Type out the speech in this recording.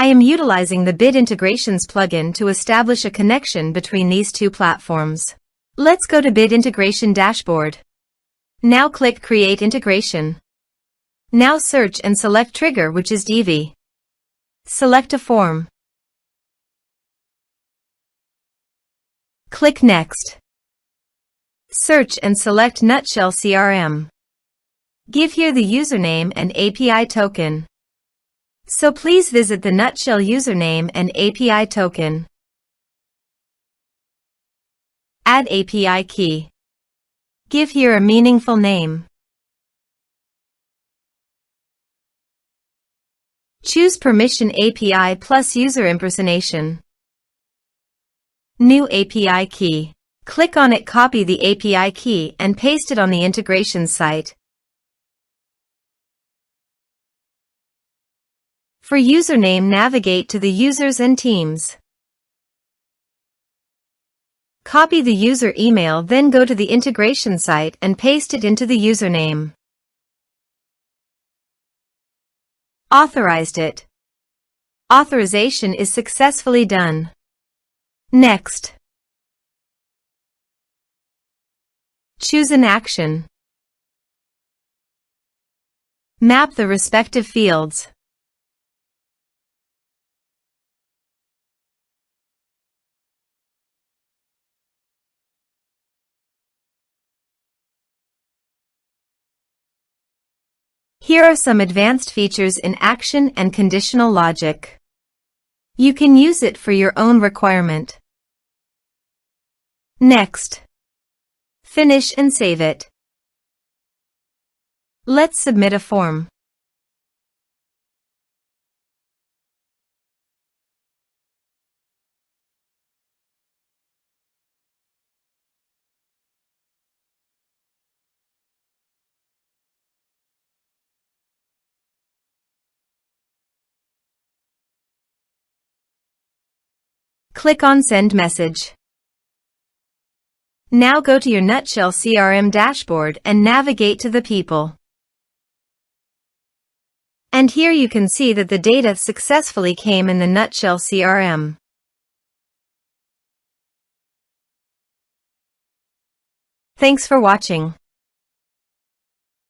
I am utilizing the Bit Integrations plugin to establish a connection between these two platforms. Let's go to Bit Integration Dashboard. Now click Create Integration. Now search and select Trigger, which is Divi. Select a form. Click Next. Search and select Nutshell CRM. Give here the username and API token. So please visit the Nutshell username and API token. Add API key. Give here a meaningful name. Choose Permission API plus User Impersonation. New API key. Click on it, copy the API key and paste it on the integration site. For username, navigate to the users and teams. Copy the user email, then go to the integration site and paste it into the username. Authorized it. Authorization is successfully done. Next. Choose an action. Map the respective fields. Here are some advanced features in action and conditional logic. You can use it for your own requirement. Next. Finish and save it. Let's submit a form. Click on Send Message. Now go to your Nutshell CRM dashboard and navigate to the people. And here you can see that the data successfully came in the Nutshell CRM. Thanks for watching.